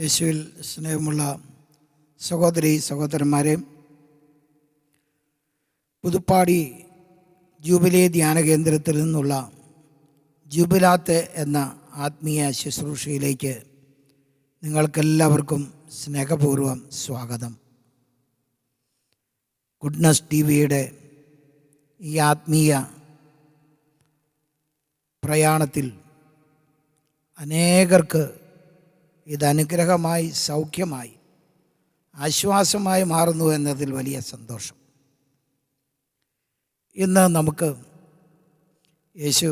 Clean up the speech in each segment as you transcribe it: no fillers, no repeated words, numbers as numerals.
യേശുവിൽ സ്നേഹമുള്ള സഹോദരി സഹോദരന്മാരെ, പുതുപ്പാടി ജൂബിലി ധ്യാന കേന്ദ്രത്തിൽ നിന്നുള്ള ജൂബിലാത്ത് എന്ന ആത്മീയ ശുശ്രൂഷയിലേക്ക് നിങ്ങൾക്കെല്ലാവർക്കും സ്നേഹപൂർവ്വം സ്വാഗതം. ഗുഡ്നസ് ടിവിയുടെ ഈ ആത്മീയ പ്രയാണത്തിൽ അനേകർക്ക് ഇത് അനുഗ്രഹമായി, സൗഖ്യമായി, ആശ്വാസമായി മാറുന്നു എന്നതിൽ വലിയ സന്തോഷം. ഇന്ന് നമുക്ക് യേശു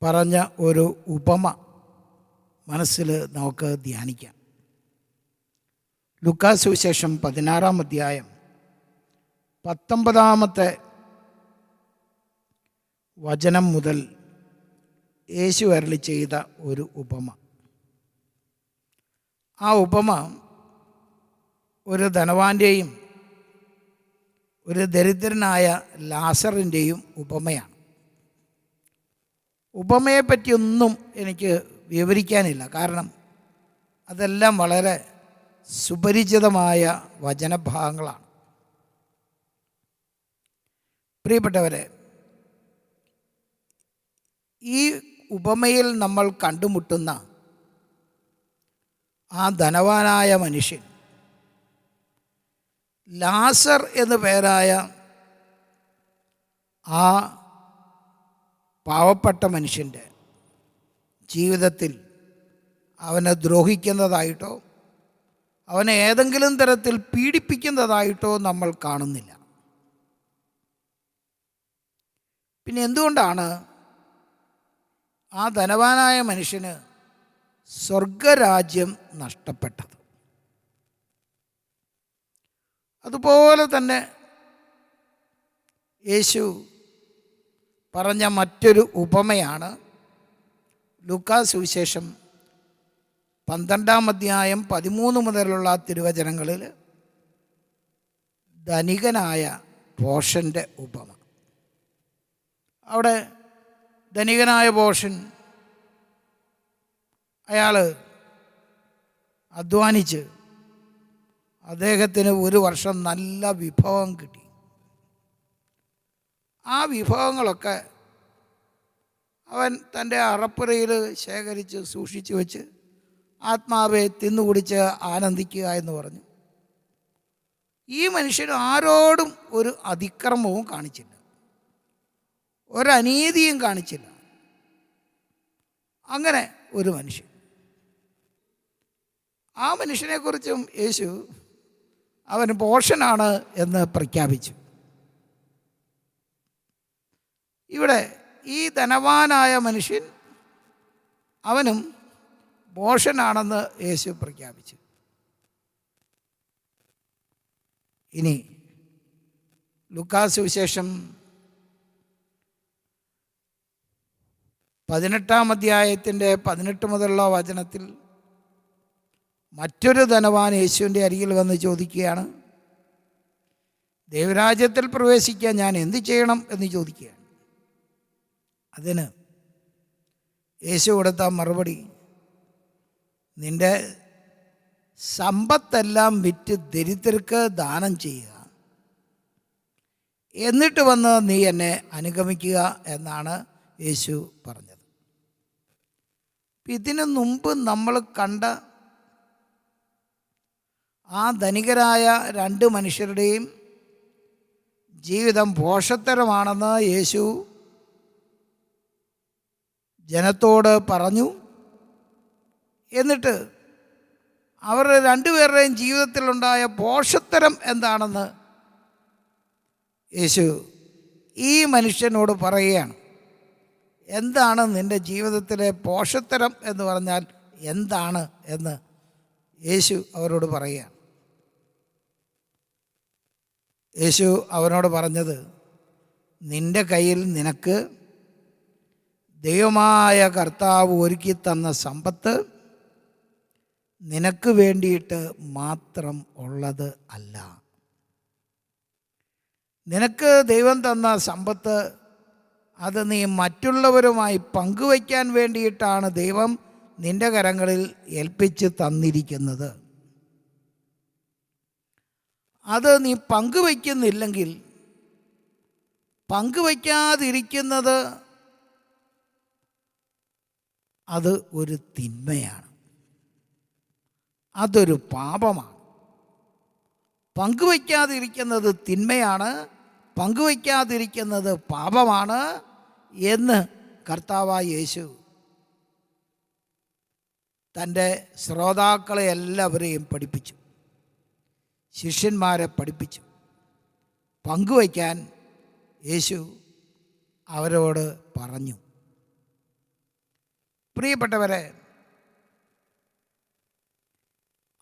പറഞ്ഞ ഒരു ഉപമ മനസ്സിൽ നമുക്ക് ധ്യാനിക്കാം. ലൂക്കാ സുവിശേഷം 16-ാം അധ്യായം 19-ാമത്തെ വചനം മുതൽ യേശു അരുളി ചെയ്ത ഒരു ഉപമ. ആ ഉപമ ഒരു ധനവാന്റെയും ഒരു ദരിദ്രനായ ലാസറിൻ്റെയും ഉപമയാണ്. ഉപമയെപ്പറ്റിയൊന്നും എനിക്ക് വിവരിക്കാനില്ല, കാരണം അതെല്ലാം വളരെ സുപരിചിതമായ വചനഭാഗങ്ങളാണ്. പ്രിയപ്പെട്ടവരെ, ഈ ഉപമയിൽ നമ്മൾ കണ്ടുമുട്ടുന്ന ആ ധനവാനായ മനുഷ്യൻ ലാസർ എന്നു പേരായ ആ പാവപ്പെട്ട മനുഷ്യൻ്റെ ജീവിതത്തിൽ അവനെ ദ്രോഹിക്കുന്നതായിട്ടോ അവനെ ഏതെങ്കിലും തരത്തിൽ പീഡിപ്പിക്കുന്നതായിട്ടോ നമ്മൾ കാണുന്നില്ല. പിന്നെ എന്തുകൊണ്ടാണ് ആ ധനവാനായ മനുഷ്യന് സ്വർഗരാജ്യം നഷ്ടപ്പെട്ടത്? അതുപോലെ തന്നെ യേശു പറഞ്ഞ മറ്റൊരു ഉപമയാണ് ലൂക്കാ സുവിശേഷം 12-ാം അധ്യായം 13 മുതലുള്ള തിരുവചനങ്ങളിൽ ധനികനായ ഭോഷൻ്റെ ഉപമ. അവിടെ ധനികനായ ഭോഷൻ അയാൾ അധ്വാനിച്ച് അദ്ദേഹത്തിന് ഒരു വർഷം നല്ല വിഭവം കിട്ടി. ആ വിഭവങ്ങളൊക്കെ അവൻ തൻ്റെ അറപ്പുരയിൽ ശേഖരിച്ച് സൂക്ഷിച്ചു വെച്ച് ആത്മാവെ തിന്നുകുടിച്ച് ആനന്ദിക്കുക എന്ന് പറഞ്ഞു. ഈ മനുഷ്യൻ ആരോടും ഒരു അതിക്രമവും കാണിച്ചില്ല, ഒരനീതിയും കാണിച്ചില്ല. അങ്ങനെ ഒരു മനുഷ്യൻ. ആ മനുഷ്യനെക്കുറിച്ചും യേശു അവൻ ഭോഷനാണ് എന്ന് പ്രഖ്യാപിച്ചു. ഇവിടെ ഈ ധനവാനായ മനുഷ്യൻ അവനും ഭോഷനാണെന്ന് യേശു പ്രഖ്യാപിച്ചു. ഇനി ലൂക്കാ സുവിശേഷം 18-ാം അധ്യായത്തിൻ്റെ 18 മുതലുള്ള വചനത്തിൽ മറ്റൊരു ധനവാൻ യേശുവിൻ്റെ അരികിൽ വന്ന് ചോദിക്കുകയാണ്, ദൈവരാജ്യത്തിൽ പ്രവേശിക്കാൻ ഞാൻ എന്ത് ചെയ്യണം എന്ന് ചോദിക്കുകയാണ്. അതിന് യേശു കൊടുത്ത മറുപടി, നിൻ്റെ സമ്പത്തെല്ലാം വിറ്റ് ദരിദ്രർക്ക് ദാനം ചെയ്യുക, എന്നിട്ട് വന്ന് നീ എന്നെ അനുഗമിക്കുക എന്നാണ് യേശു പറഞ്ഞത്. ഇതിനു മുമ്പ് നമ്മൾ കണ്ട ആ ധനികരായ 2 മനുഷ്യരുടെയും ജീവിതം ഭോഷത്തരമാണെന്ന് യേശു ജനത്തോട് പറഞ്ഞു. എന്നിട്ട് അവരുടെ 2 പേരുടെയും ജീവിതത്തിലുണ്ടായ ഭോഷത്തരം എന്താണെന്ന് യേശു ഈ മനുഷ്യനോട് പറയുകയാണ്. എന്താണ് നിൻ്റെ ജീവിതത്തിലെ ഭോഷത്തരം എന്ന് പറഞ്ഞാൽ എന്താണ് എന്ന് യേശു അവരോട് പറയുകയാണ്. യേശു അവനോട് പറഞ്ഞത്, നിൻ്റെ കയ്യിൽ നിനക്ക് ദൈവമായ കർത്താവ് ഒരുക്കി തന്ന സമ്പത്ത് നിനക്ക് വേണ്ടിയിട്ട് മാത്രം ഉള്ളത് അല്ല. നിനക്ക് ദൈവം തന്ന സമ്പത്ത് അത് നീ മറ്റുള്ളവരുമായി പങ്കുവയ്ക്കാൻ വേണ്ടിയിട്ടാണ് ദൈവം നിന്റെ കരങ്ങളിൽ ഏൽപ്പിച്ച് തന്നിരിക്കുന്നത്. അത് നീ പങ്കുവയ്ക്കുന്നില്ലെങ്കിൽ, പങ്കുവയ്ക്കാതിരിക്കുന്നത് അത് ഒരു തിന്മയാണ്, അതൊരു പാപമാണ്. പങ്കുവയ്ക്കാതിരിക്കുന്നത് തിന്മയാണ്, പങ്കുവയ്ക്കാതിരിക്കുന്നത് പാപമാണ് എന്ന് കർത്താവായ യേശു തൻ്റെ ശ്രോതാക്കളെ എല്ലാവരെയും പഠിപ്പിച്ചു, ശിഷ്യന്മാരെ പഠിപ്പിച്ചു. പങ്കുവയ്ക്കാൻ യേശു അവരോട് പറഞ്ഞു. പ്രിയപ്പെട്ടവരെ,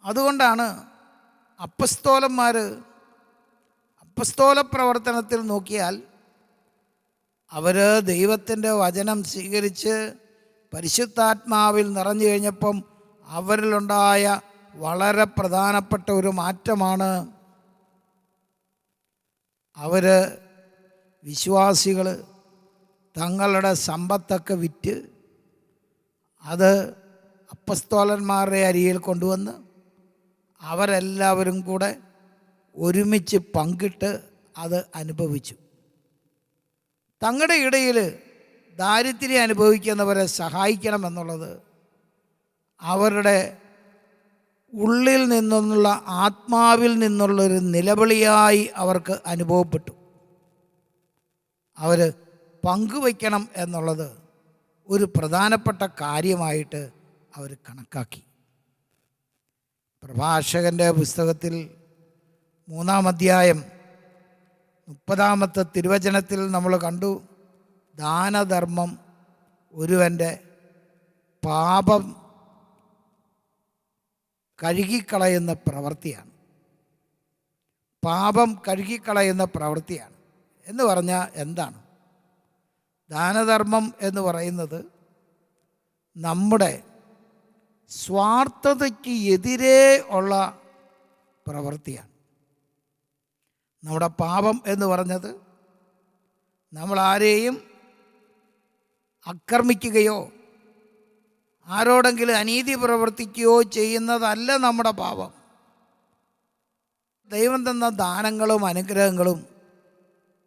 അതുകൊണ്ടാണ് അപ്പസ്തോലന്മാർ അപ്പസ്തോല പ്രവർത്തനത്തിൽ നോക്കിയാൽ അവർ ദൈവത്തിൻ്റെ വചനം സ്വീകരിച്ച് പരിശുദ്ധാത്മാവിൽ നിറഞ്ഞു കഴിഞ്ഞപ്പം അവരിലുണ്ടായ വളരെ പ്രധാനപ്പെട്ട ഒരു മാറ്റമാണ് അവർ വിശ്വാസികൾ തങ്ങളുടെ സമ്പത്തൊക്കെ വിറ്റ് അത് അപ്പസ്തോലന്മാരുടെ അരിയിൽ കൊണ്ടുവന്ന് അവരെല്ലാവരും കൂടെ ഒരുമിച്ച് പങ്കിട്ട് അത് അനുഭവിച്ചു. തങ്ങളുടെ ഇടയിൽ ദാരിദ്ര്യം അനുഭവിക്കുന്നവരെ സഹായിക്കണമെന്നുള്ളത് അവരുടെ ഉള്ളിൽ നിന്നുള്ള, ആത്മാവിൽ നിന്നുള്ളൊരു നിലവിളിയായി അവർക്ക് അനുഭവപ്പെട്ടു. അവർ പങ്കുവയ്ക്കണം എന്നുള്ളത് ഒരു പ്രധാനപ്പെട്ട കാര്യമായിട്ട് അവർ കണക്കാക്കി. പ്രഭാഷകൻ്റെ പുസ്തകത്തിൽ 3-ാം അധ്യായം 30-ാമത്തെ തിരുവചനത്തിൽ നമ്മൾ കണ്ടു, ദാനധർമ്മം ഒരുവൻ്റെ പാപം കഴുകിക്കളയുന്ന പ്രവൃത്തിയാണ്. പാപം കഴുകിക്കളയുന്ന പ്രവൃത്തിയാണ് എന്ന് പറഞ്ഞാൽ എന്താണ്? ദാനധർമ്മം എന്ന് പറയുന്നത് നമ്മുടെ സ്വാർത്ഥതയ്ക്ക് എതിരെ ഉള്ള പ്രവൃത്തിയാണ്. നമ്മുടെ പാപം എന്ന് പറഞ്ഞത് നമ്മൾ ആരെയും ആക്രമിക്കുകയോ ആരോടെങ്കിലും അനീതി പ്രവർത്തിക്കുകയോ ചെയ്യുന്നതല്ല നമ്മുടെ പാപം. ദൈവം തന്ന ദാനങ്ങളും അനുഗ്രഹങ്ങളും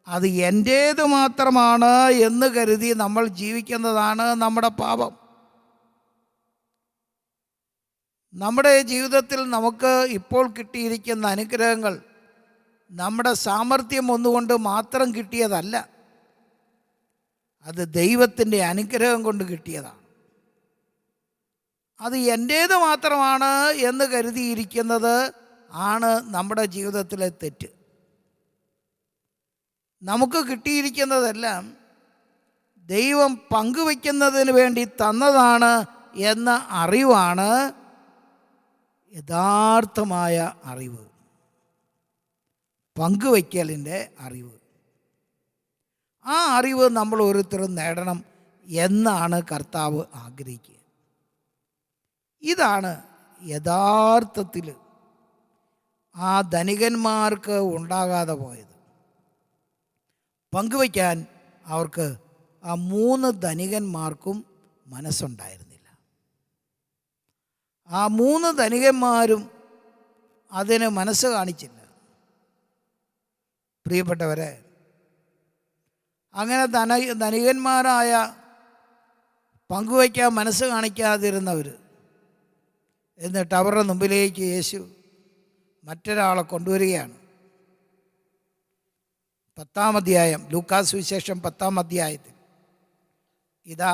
അത് എൻ്റേത് മാത്രമാണ് എന്ന് കരുതി നമ്മൾ ജീവിക്കുന്നതാണ് നമ്മുടെ പാപം. നമ്മുടെ ജീവിതത്തിൽ നമുക്ക് ഇപ്പോൾ കിട്ടിയിരിക്കുന്ന അനുഗ്രഹങ്ങൾ നമ്മുടെ സാമർഥ്യം ഒന്നുകൊണ്ട് മാത്രം കിട്ടിയതല്ല, അത് ദൈവത്തിൻ്റെ അനുഗ്രഹം കൊണ്ട് കിട്ടിയതാണ്. അത് എൻ്റേത് മാത്രമാണ് എന്ന് കരുതിയിരിക്കുന്നത് ആണ് നമ്മുടെ ജീവിതത്തിലെ തെറ്റ്. നമുക്ക് കിട്ടിയിരിക്കുന്നതെല്ലാം ദൈവം പങ്കുവയ്ക്കുന്നതിന് വേണ്ടി തന്നതാണ് എന്ന അറിവാണ് യഥാർത്ഥമായ അറിവ്, പങ്കുവയ്ക്കലിൻ്റെ അറിവ്. ആ അറിവ് നമ്മൾ ഓരോരുത്തരും നേടണം എന്നാണ് കർത്താവ് ആഗ്രഹിക്കുക. ഇതാണ് യഥാർത്ഥത്തിൽ ആ ധനികന്മാർക്ക് ഉണ്ടാകാതെ പോയത്. പങ്കുവയ്ക്കാൻ അവർക്ക് ആ 3 ധനികന്മാർക്കും മനസ്സുണ്ടായിരുന്നില്ല. ആ 3 ധനികന്മാരും അതിന് മനസ്സ് കാണിച്ചില്ല. പ്രിയപ്പെട്ടവരെ, അങ്ങനെ ധനികന്മാരായ പങ്കുവയ്ക്കാൻ മനസ്സ് കാണിക്കാതിരുന്നവർ, എന്നിട്ട് അവരുടെ മുമ്പിലേക്ക് യേശു മറ്റൊരാളെ കൊണ്ടുവരികയാണ്. 10-ാം അധ്യായം, ലൂക്കാസ് സുവിശേഷം 10-ാം അധ്യായത്തിൽ ഇതാ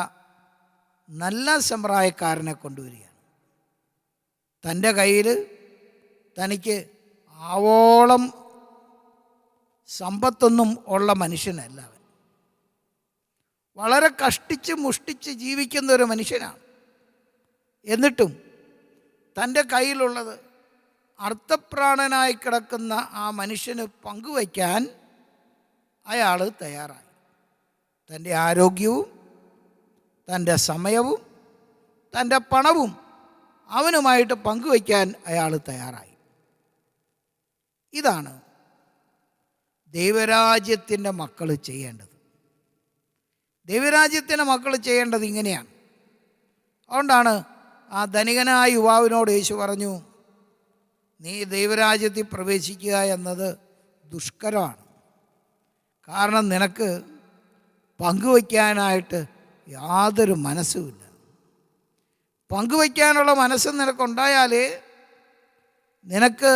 നല്ല സമ്പ്രദായക്കാരനെ കൊണ്ടുവരികയാണ്. തൻ്റെ കയ്യിൽ തനിക്ക് ആവോളം സമ്പത്തൊന്നും ഉള്ള മനുഷ്യനല്ല അവൻ. വളരെ കഷ്ടിച്ച് മുഷ്ടിച്ച് ജീവിക്കുന്ന ഒരു മനുഷ്യനാണ്. എന്നിട്ടും തൻ്റെ കയ്യിലുള്ളത് അർത്ഥപ്രാണനായി കിടക്കുന്ന ആ മനുഷ്യന് പങ്കുവയ്ക്കാൻ അയാൾ തയ്യാറായി. തൻ്റെ ആരോഗ്യവും തൻ്റെ സമയവും തൻ്റെ പണവും അവനുമായിട്ട് പങ്കുവയ്ക്കാൻ അയാൾ തയ്യാറായി. ഇതാണ് ദൈവരാജ്യത്തിൻ്റെ മക്കൾ ചെയ്യേണ്ടത്. ദൈവരാജ്യത്തിൻ്റെ മക്കൾ ചെയ്യേണ്ടത് ഇങ്ങനെയാണ്. അതുകൊണ്ടാണ് ആ ധനികനായ യുവാവിനോട് യേശു പറഞ്ഞു, നീ ദൈവരാജ്യത്തിൽ പ്രവേശിക്കുക എന്നത് ദുഷ്കരമാണ്. കാരണം നിനക്ക് പങ്കുവയ്ക്കാനായിട്ട് യാതൊരു മനസ്സുമില്ല. പങ്കുവയ്ക്കാനുള്ള മനസ്സ് നിനക്കുണ്ടായാലേ നിനക്ക്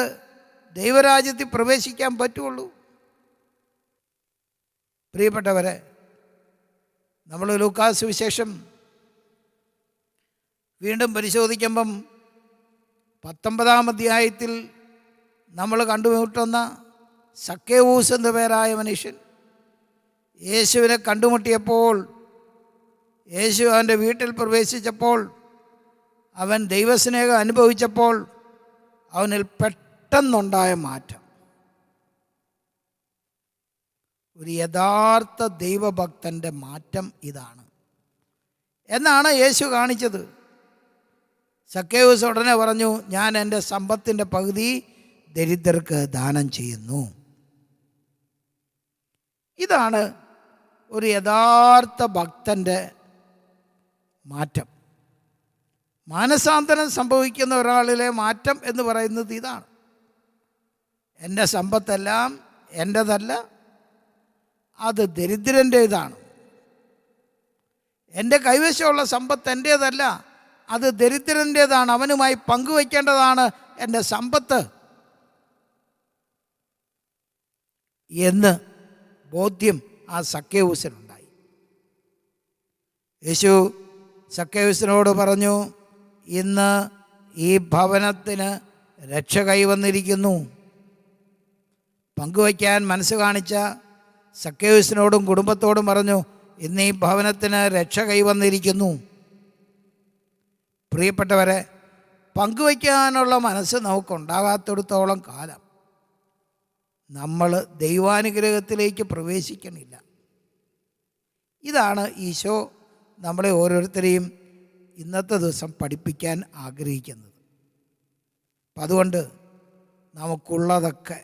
ദൈവരാജ്യത്തിൽ പ്രവേശിക്കാൻ പറ്റുള്ളൂ. പ്രിയപ്പെട്ടവരെ, നമ്മൾ ലൂക്കാസ് സുവിശേഷം വീണ്ടും പരിശോധിക്കുമ്പം 19-ാം അധ്യായത്തിൽ നമ്മൾ കണ്ടുമുട്ടുന്ന സക്കേവൂസ് എന്ന പേരായ മനുഷ്യൻ യേശുവിനെ കണ്ടുമുട്ടിയപ്പോൾ, യേശു അവൻ്റെ വീട്ടിൽ പ്രവേശിച്ചപ്പോൾ, അവൻ ദൈവസ്നേഹം അനുഭവിച്ചപ്പോൾ അവനിൽ പെട്ടെന്നുണ്ടായ മാറ്റം, ഒരു യഥാർത്ഥ ദൈവഭക്തൻ്റെ മാറ്റം ഇതാണ് എന്നാണ് യേശു കാണിച്ചത്. സക്കേവൂസ് ഉടനെ പറഞ്ഞു, ഞാൻ എൻ്റെ സമ്പത്തിൻ്റെ പകുതി ദരിദ്രർക്ക് ദാനം ചെയ്യുന്നു. ഇതാണ് ഒരു യഥാർത്ഥ ഭക്തൻ്റെ മാറ്റം. മാനസാന്തരം സംഭവിക്കുന്ന ഒരാളിലെ മാറ്റം എന്ന് പറയുന്നത് ഇതാണ്. എൻ്റെ സമ്പത്തെല്ലാം എൻ്റെതല്ല, അത് ദരിദ്രൻ്റേതാണ്. എൻ്റെ കൈവശമുള്ള സമ്പത്ത് എൻ്റേതല്ല, അത് ദരിദ്രൻ്റേതാണ്. അവനുമായി പങ്കുവയ്ക്കേണ്ടതാണ് എൻ്റെ സമ്പത്ത് എന്ന് ബോധ്യം ആ സക്കേവൂസിനുണ്ടായി. യേശു സക്കേവൂസിനോട് പറഞ്ഞു, ഇന്ന് ഈ ഭവനത്തിന് രക്ഷ കൈവന്നിരിക്കുന്നു. പങ്കുവയ്ക്കാൻ മനസ്സ് കാണിച്ച സക്കേവൂസിനോടും കുടുംബത്തോടും പറഞ്ഞു, ഇന്ന് ഈ ഭവനത്തിന് രക്ഷ കൈവന്നിരിക്കുന്നു. പ്രിയപ്പെട്ടവരെ, പങ്കുവയ്ക്കാനുള്ള മനസ്സ് നമുക്കുണ്ടാകാത്തിടത്തോളം കാലം നമ്മൾ ദൈവാനുഗ്രഹത്തിലേക്ക് പ്രവേശിക്കണില്ല. ഇതാണ് ഈശോ നമ്മളെ ഓരോരുത്തരെയും ഇന്നത്തെ ദിവസം പഠിപ്പിക്കാൻ ആഗ്രഹിക്കുന്നത്. അപ്പം അതുകൊണ്ട് നമുക്കുള്ളതൊക്കെ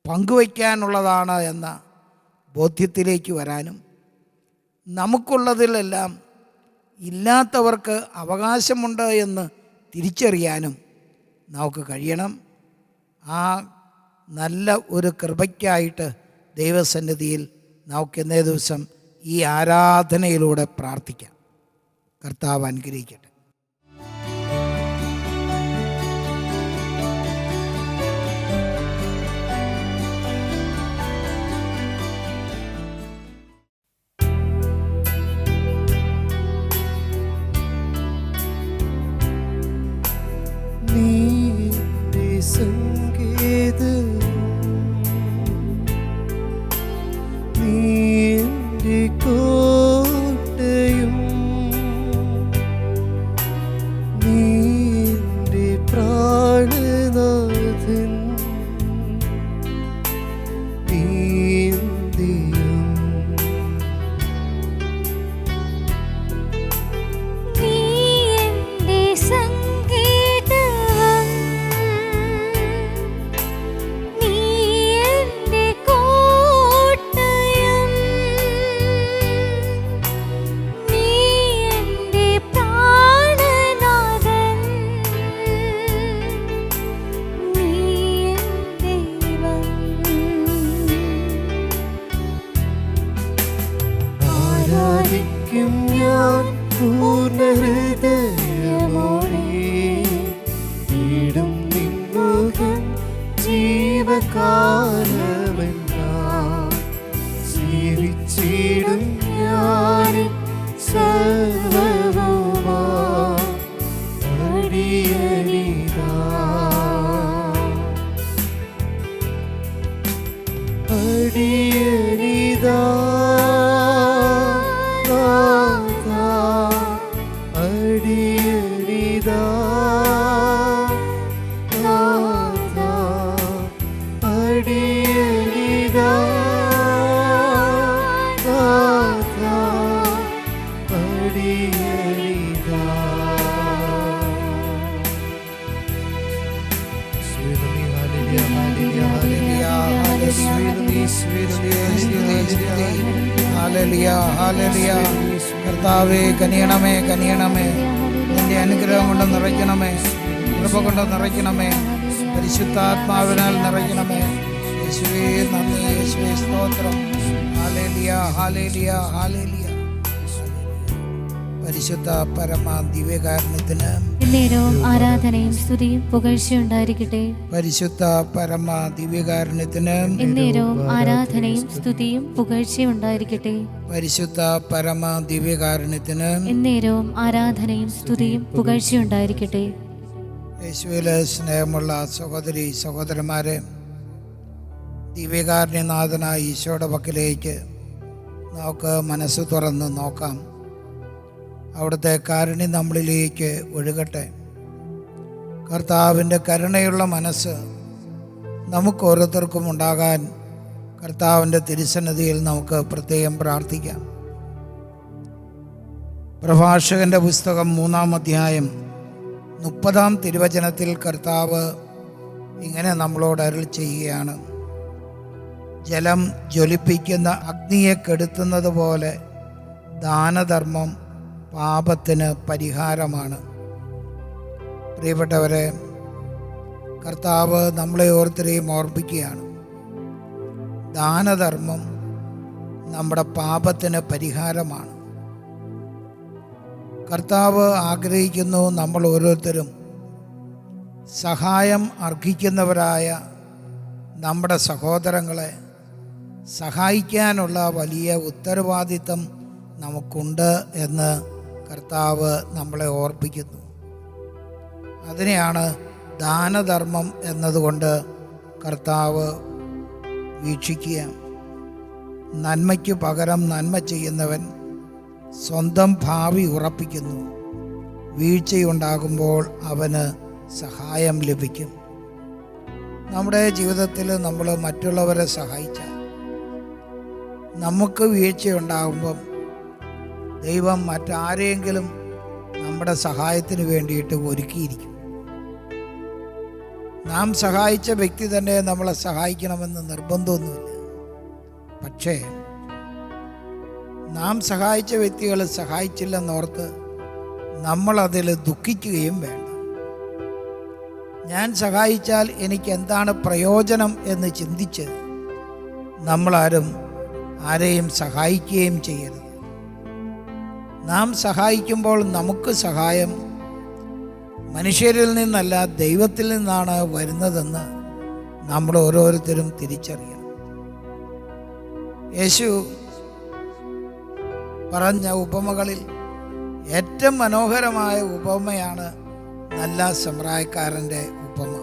പങ്കുവയ്ക്കാനുള്ളതാണ് എന്ന ബോധ്യത്തിലേക്ക് വരാനും, നമുക്കുള്ളതിലെല്ലാം ഇല്ലാത്തവർക്ക് അവകാശമുണ്ട് എന്ന് തിരിച്ചറിയാനും നമുക്ക് കഴിയണം. ആ നല്ല ഒരു കൃപയ്ക്കായിട്ട് ദൈവസന്നിധിയിൽ നമുക്ക് ഇന്നേ ദിവസം ഈ ആരാധനയിലൂടെ പ്രാർത്ഥിക്കാം. കർത്താവ് അനുഗ്രഹിക്കട്ടെ. കർത്താവേ, കനിയണമേ കനിയണമേ. നിന്റെ അനുഗ്രഹം കൊണ്ട് നിറയ്ക്കണമേ, കൃപ കൊണ്ട് നിറയ്ക്കണമേ, പരിശുദ്ധാത്മാവിനാൽ നിറയ്ക്കണമേ. യേശുവേ നന്ദി, യേശുവേ സ്തോത്രം. Hallelujah, hallelujah, hallelujah. പരിശുദ്ധ പരമ ദിവ്യകാരുണ്യത്തിന് എന്നേരവും ആരാധനയും സ്തുതിയും പുകഴ്ചയും ഉണ്ടായിരിക്കട്ടെ. പരിശുദ്ധ പരമ ദിവ്യകാരുണ്യത്തിന് എന്നേരവും ആരാധനയും സ്തുതിയും പുകഴ്ചയും ഉണ്ടായിരിക്കട്ടെ. പരിശുദ്ധ പരമ ദിവ്യകാരുണ്യത്തിന് എന്നേരവും ആരാധനയും സ്തുതിയും പുകഴ്ചയും ഉണ്ടായിരിക്കട്ടെ. യേശുവിലെ സ്നേഹമുള്ള സഹോദരി സഹോദരന്മാരെ, ദിവ്യകാരുണ്യനാഥനായ ഈശോയുടെ പക്കലേക്ക് നമുക്ക് മനസ്സ് തുറന്ന് നോക്കാം. അവിടുത്തെ കാരുണ്യം നമ്മളിലേക്ക് ഒഴുകട്ടെ. കർത്താവിൻ്റെ കരുണയുള്ള മനസ്സ് നമുക്ക് ഓരോരുത്തർക്കും ഉണ്ടാകാൻ കർത്താവിൻ്റെ തിരുസന്നിധിയിൽ നമുക്ക് പ്രത്യേകം പ്രാർത്ഥിക്കാം. പ്രഭാഷകൻ്റെ പുസ്തകം 3-ാം അധ്യായം 30-ാം തിരുവചനത്തിൽ കർത്താവ് ഇങ്ങനെ നമ്മളോട് അരുൾ ചെയ്യുകയാണ്: ജലം ജ്വലിപ്പിക്കുന്ന അഗ്നിയെ കെടുത്തുന്നത് പോലെ ദാനധർമ്മം പാപത്തിന് പരിഹാരമാണ്. പ്രിയപ്പെട്ടവരെ, കർത്താവ് നമ്മളെ ഓരോരുത്തരെയും ഓർമ്മിക്കുകയാണ്. ദാനധർമ്മം നമ്മുടെ പാപത്തിന് പരിഹാരമാണ്. കർത്താവ് ആഗ്രഹിക്കുന്നു നമ്മൾ ഓരോരുത്തരും സഹായം അർഹിക്കുന്നവരായ നമ്മുടെ സഹോദരങ്ങളെ സഹായിക്കാനുള്ള വലിയ ഉത്തരവാദിത്തം നമുക്കുണ്ട് എന്ന് കർത്താവ് നമ്മളെ ഓർപ്പിക്കുന്നു. അതിനെയാണ് ദാനധർമ്മം എന്നതുകൊണ്ട് കർത്താവ് വീക്ഷിക്കുക. നന്മയ്ക്ക് പകരം നന്മ ചെയ്യുന്നവൻ സ്വന്തം ഭാവി ഉറപ്പിക്കുന്നു. വീഴ്ചയുണ്ടാകുമ്പോൾ അവന് സഹായം ലഭിക്കും. നമ്മുടെ ജീവിതത്തിൽ നമ്മൾ മറ്റുള്ളവരെ സഹായിച്ചാൽ നമുക്ക് വീഴ്ചയുണ്ടാകുമ്പം ദൈവം മറ്റാരെങ്കിലും നമ്മുടെ സഹായത്തിന് വേണ്ടിയിട്ട് ഒരുക്കിയിരിക്കും. നാം സഹായിച്ച വ്യക്തി തന്നെ നമ്മളെ സഹായിക്കണമെന്ന് നിർബന്ധമൊന്നുമില്ല. പക്ഷേ നാം സഹായിച്ച വ്യക്തികൾ സഹായിച്ചില്ലെന്നോർത്ത് നമ്മളതിൽ ദുഃഖിക്കുകയും വേണ്ട. ഞാൻ സഹായിച്ചാൽ എനിക്ക് എന്താണ് പ്രയോജനം എന്ന് ചിന്തിച്ച് നമ്മളാരും ആരെയും സഹായിക്കുകയും ചെയ്യരുത്. നാം സഹായിക്കുമ്പോൾ നമുക്ക് സഹായം മനുഷ്യരിൽ നിന്നല്ല ദൈവത്തിൽ നിന്നാണ് വരുന്നതെന്ന് നമ്മൾ ഓരോരുത്തരും തിരിച്ചറിയണം. യേശു പറഞ്ഞ ഉപമകളിൽ ഏറ്റവും മനോഹരമായ ഉപമയാണ് നല്ല സമറായക്കാരൻ്റെ ഉപമ.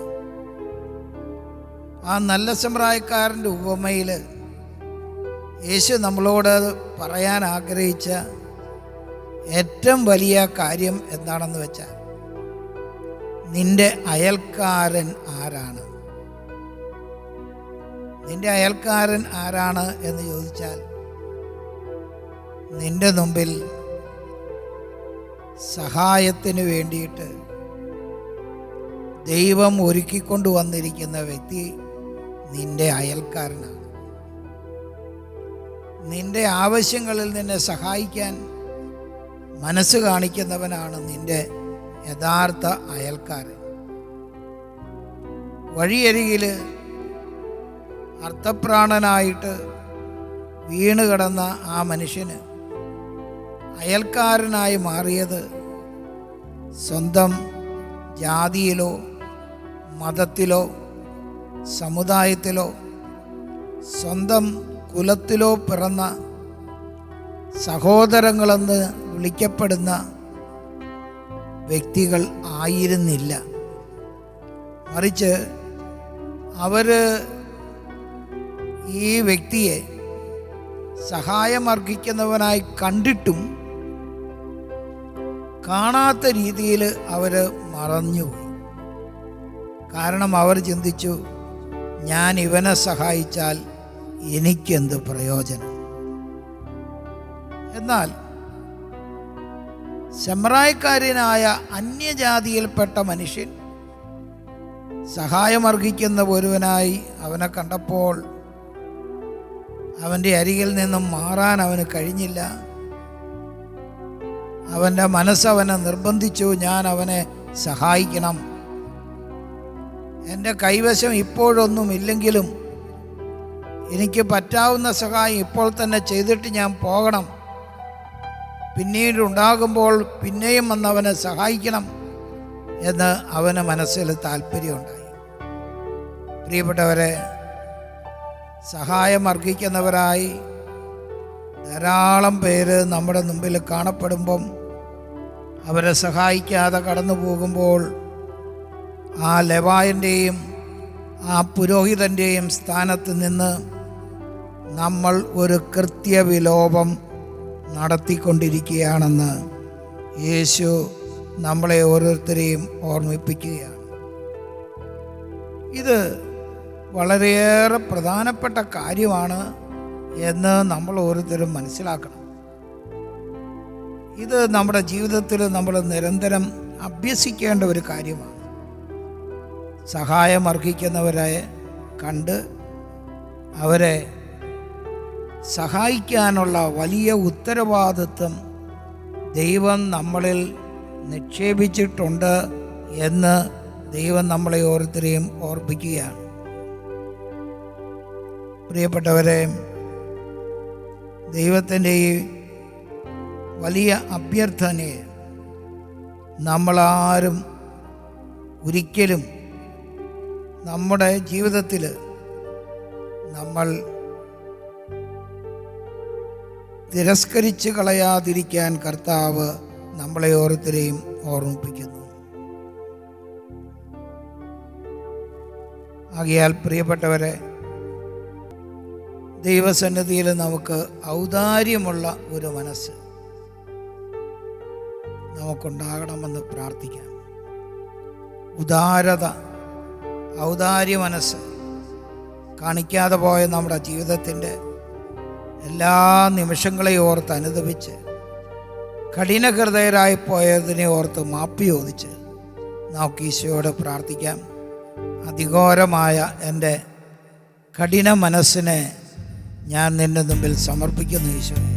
ആ നല്ല സമറായക്കാരൻ്റെ ഉപമയിൽ യേശു നമ്മളോട് പറയാൻ ആഗ്രഹിച്ച ഏറ്റവും വലിയ കാര്യം എന്താണെന്ന് വെച്ചാൽ, നിന്റെ അയൽക്കാരൻ ആരാണ്? നിന്റെ അയൽക്കാരൻ ആരാണ് എന്ന് ചോദിച്ചാൽ, നിന്റെ മുമ്പിൽ സഹായത്തിന് വേണ്ടിയിട്ട് ദൈവം ഒരുക്കിക്കൊണ്ടു വന്നിരിക്കുന്ന വ്യക്തി നിന്റെ അയൽക്കാരനാണ്. നിന്റെ ആവശ്യങ്ങളിൽ നിന്നെ സഹായിക്കാൻ മനസ്സ് കാണിക്കുന്നവനാണ് നിന്റെ യഥാർത്ഥ അയൽക്കാരൻ. വഴിയരികിൽ അർത്ഥപ്രാണനായിട്ട് വീണ് കിടന്ന ആ മനുഷ്യന് അയൽക്കാരനായി മാറിയത് സ്വന്തം ജാതിയിലോ മതത്തിലോ സമുദായത്തിലോ സ്വന്തം കുലത്തിലോ പിറന്ന സഹോദരങ്ങളെന്ന് വിളിക്കപ്പെടുന്ന വ്യക്തികൾ ആയിരുന്നില്ല. മറിച്ച് അവർ ഈ വ്യക്തിയെ സഹായമർഹിക്കുന്നവനായി കണ്ടിട്ടും കാണാത്ത രീതിയിൽ അവർ മറഞ്ഞുപോയി. കാരണം അവർ ചിന്തിച്ചു, ഞാൻ ഇവനെ സഹായിച്ചാൽ എനിക്കെന്ത് പ്രയോജനം. എന്നാൽ ശമറായക്കാരനായ അന്യജാതിയിൽപ്പെട്ട മനുഷ്യൻ സഹായമർഹിക്കുന്ന ഒരുവനായി അവനെ കണ്ടപ്പോൾ അവൻ്റെ അരികിൽ നിന്നും മാറാൻ അവന് കഴിഞ്ഞില്ല. അവൻ്റെ മനസ്സവനെ നിർബന്ധിച്ചു, ഞാൻ അവനെ സഹായിക്കണം. എൻ്റെ കൈവശം ഇപ്പോഴൊന്നും ഇല്ലെങ്കിലും എനിക്ക് പറ്റാവുന്ന സഹായം ഇപ്പോൾ തന്നെ ചെയ്തിട്ട് ഞാൻ പോകണം. പിന്നീട് ഉണ്ടാകുമ്പോൾ പിന്നെയും വന്ന് അവനെ സഹായിക്കണം എന്ന് അവന് മനസ്സിൽ താല്പര്യമുണ്ടായി. പ്രിയപ്പെട്ടവരെ, സഹായം അർഹിക്കുന്നവരായി ധാരാളം പേര് നമ്മുടെ മുമ്പിൽ കാണപ്പെടുമ്പം അവരെ സഹായിക്കാതെ കടന്നു പോകുമ്പോൾ ആ ലെവായൻ്റെയും ആ പുരോഹിതൻ്റെയും സ്ഥാനത്ത് നിന്ന് നമ്മൾ ഒരു കൃത്യവിലോപം നടത്തിക്കൊണ്ടിരിക്കുകയാണെന്ന് യേശു നമ്മളെ ഓരോരുത്തരെയും ഓർമ്മിപ്പിക്കുകയാണ്. ഇത് വളരെയേറെ പ്രധാനപ്പെട്ട കാര്യമാണ് എന്ന് നമ്മൾ ഓരോരുത്തരും മനസ്സിലാക്കണം. ഇത് നമ്മുടെ ജീവിതത്തിൽ നമ്മൾ നിരന്തരം അഭ്യസിക്കേണ്ട ഒരു കാര്യമാണ്. സഹായം അർഹിക്കുന്നവരെ കണ്ട് അവരെ സഹായിക്കാനുള്ള വലിയ ഉത്തരവാദിത്വം ദൈവം നമ്മളിൽ നിക്ഷേപിച്ചിട്ടുണ്ട് എന്ന് ദൈവം നമ്മളെ ഓരോരുത്തരെയും ഓർമ്മിക്കുകയാണ്. പ്രിയപ്പെട്ടവരെ, ദൈവത്തിൻ്റെ ഈ വലിയ അഭ്യർത്ഥനയെ നമ്മളാരും ഒരിക്കലും നമ്മുടെ ജീവിതത്തിൽ നമ്മൾ തിരസ്കരിച്ച് കളയാതിരിക്കാൻ കർത്താവ് നമ്മളെ ഓരോരുത്തരെയും ഓർമ്മിപ്പിക്കുന്നു. ആകയാൽ പ്രിയപ്പെട്ടവരെ, ദൈവസന്നിധിയിൽ നമുക്ക് ഔദാര്യമുള്ള ഒരു മനസ്സ് നമുക്കുണ്ടാകണമെന്ന് പ്രാർത്ഥിക്കാം. ഉദാരത, ഔദാര്യ മനസ്സ് കാണിക്കാതെ പോയ നമ്മുടെ ജീവിതത്തിൻ്റെ എല്ലാ നിമിഷങ്ങളെയും ഓർത്ത് അനുദപിച്ച് കഠിനഹൃദയരായി പോയതിനെ ഓർത്ത് മാപ്പ് ചോദിച്ച് നമുക്ക് ഈശോയോട് പ്രാർത്ഥിക്കാം. അതിഘോരമായ എൻ്റെ കഠിന മനസ്സിനെ ഞാൻ നിന്റെ മുമ്പിൽ സമർപ്പിക്കുന്നു. ഈശോയെ,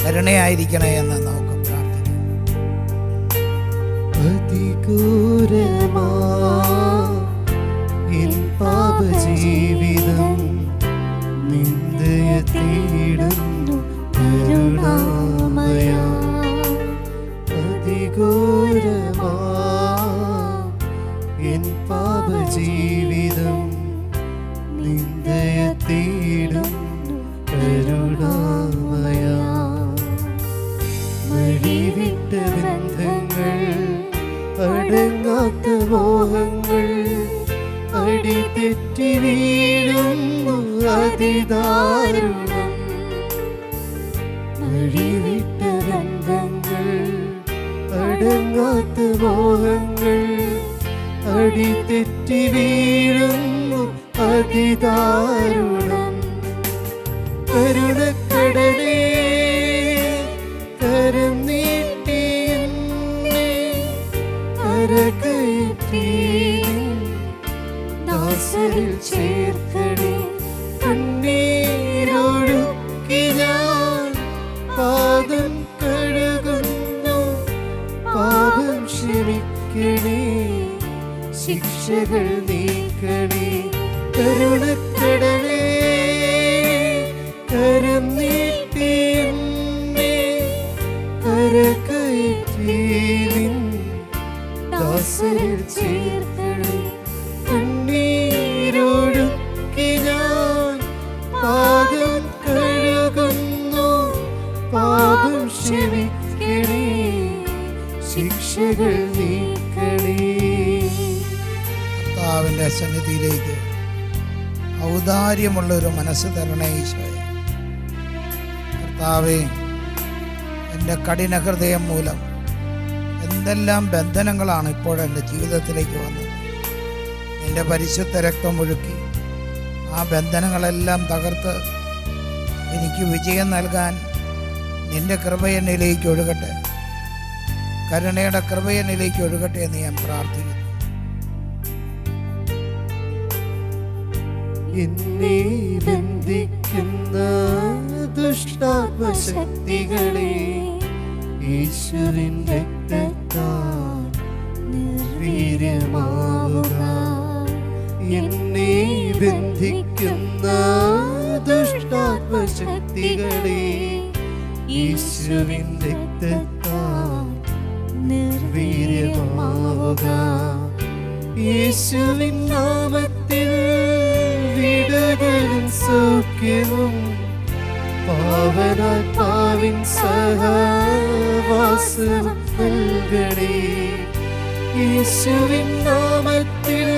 കരുണയായിരിക്കണേ എന്ന് നമുക്ക് പ്രാർത്ഥിക്കാം. അതിഘോരമാ എൻ പാപജീവിതം നിന്ദയെ തേടുന്നു കരുണാമയ. അതിഘോരമാ എൻ പാപജീവിതം നിന്ദയെ തേടുന്നു കരുണാമയ. വഴിവിട്ട ബന്ധങ്ങൾ, അടങ്ങാത്ത മോഹങ്ങൾ, അടിതെറ്റി വീഴുന്നു അതിദാരുണം. വഴിവിട്ട ബന്ധങ്ങൾ, അടങ്ങാത്ത മോഹങ്ങൾ, അടിതെറ്റി വീഴുന്നു അതിദാരുണം. കരുണക്കടലേ, കരം നീട്ടി എന്നെ കരകയറ്റി ദാസരിൽ ചേർക്കണേ. കണ്ണീരൊഴുക്കി ഞാൻ പാദം കഴുകുന്നു, പാപം ക്ഷമിക്കണേ, ശിക്ഷകൾ നീക്കണേ. കരുണക്കടലേ, കരം നീട്ടി എന്നെ കരകയറ്റി ദാസരിൽ ചേർക്കണേ. കണ്ണീരൊഴുക്കി ഞാൻ പാദം കഴുകുന്നു, പാപം ക്ഷമിക്കണേ, ശിക്ഷകൾ നീക്കണേ. കർത്താവിൻ്റെ സന്നിധിയിലേക്ക് ഔദാര്യമുള്ളൊരു മനസ്സ് തരണേ ഈശോയെ. കർത്താവേ, എൻ്റെ കഠിന ഹൃദയം മൂലം എന്തെല്ലാം ബന്ധനങ്ങളാണ് ഇപ്പോഴെൻ്റെ ജീവിതത്തിലേക്ക് വന്നത്. നിൻ്റെ പരിശുദ്ധ രക്തം ഒഴുക്കി ആ ബന്ധനങ്ങളെല്ലാം തകർത്ത് എനിക്ക് വിജയം നൽകാൻ നിൻ്റെ കൃപ എന്നിലേക്ക് ഒഴുകട്ടെ, കരുണയുടെ കൃപ എന്നിലേക്ക് ഒഴുകട്ടെ എന്ന് ഞാൻ പ്രാർത്ഥിക്കുന്നു. എന്നെ ബന്ധിക്കുന്ന ദുഷ്ടാത്മശക്തികളെ യേശുവിൻ രക്തത്താൽ നിർവീര്യമാവുക. എന്നെ ബന്ധിക്കുന്ന ദുഷ്ടാത്മശക്തികളെ യേശുവിൻ രക്തത്താൽ നിർവീര്യമാവുക. യേശുവിൻ നാമത്തിൽ വിടുതലും സൗഖ്യവും പാവനാത്മാവിൻ സഹവാസവും നൽകണേ. യേശുവിൻ നാമത്തിൽ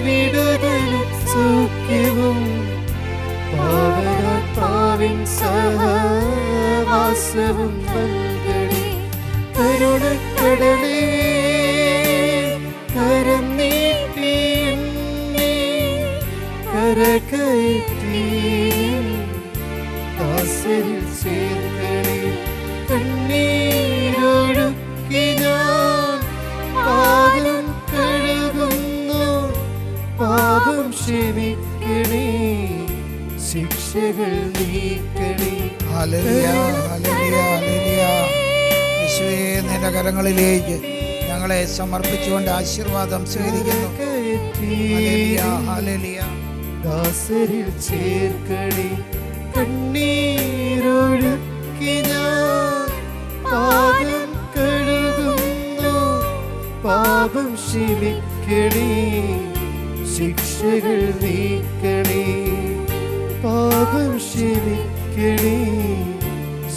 വിടുതലും സൗഖ്യവും പാവനാത്മാവിൻ സഹവാസവും നൽകണേ. കരുണക്കടലേ കരം നീട്ടി എന്നെ കരകയറ്റി ദാസരിൽ ചേർക്കണേ. കണ്ണീരൊഴുക്കി ഞാൻ പാദം കഴുകുന്നു. പാപം ക്ഷമിക്കണേ, ശിക്ഷകൾ നീക്കണേ. Hallelujah, hallelujah, hallelujah. യേശുവേ, നിന്റെ കരങ്ങളിലേക്ക് ഞങ്ങളെ സമർപ്പിച്ചുകൊണ്ട് ആശീർവാദം സ്വീകരിക്കുന്നു. Hallelujah, hallelujah. ദാസരിൽ ചേർക്കണേ. കണ്ണീരൊഴുക്കി ഞാൻ പാദം കഴുകുന്നു. പാപം ക്ഷമിക്കണേ, ശിക്ഷകൾ നീക്കണേ. പാപം ക്ഷമിക്കണേ,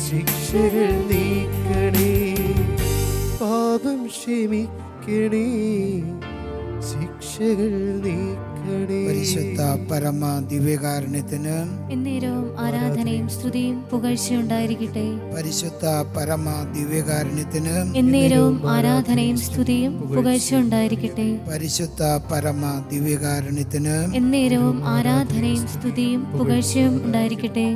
ശിക്ഷകൾ നീക്കണേ. പാപം ക്ഷമിക്കണേ, ശിക്ഷകൾ നീക്കണേ. പരിശുദ്ധ പരമ ദിവ്യകാരുണ്യത്തിന് എന്നേരവും ആരാധനയും സ്തുതിയും പുകഴ്ചയുണ്ടായിരിക്കട്ടെ. പരിശുദ്ധ പരമ ദിവ്യകാരുണ്യത്തിന് എന്നേരവും ആരാധനയും സ്തുതിയും പുകഴ്ചയുണ്ടായിരിക്കട്ടെ. പരിശുദ്ധ പരമ ദിവ്യകാരുണ്യത്തിന് എന്നേരവും ആരാധനയും സ്തുതിയും പുകഴ്ചയും ഉണ്ടായിരിക്കട്ടെ.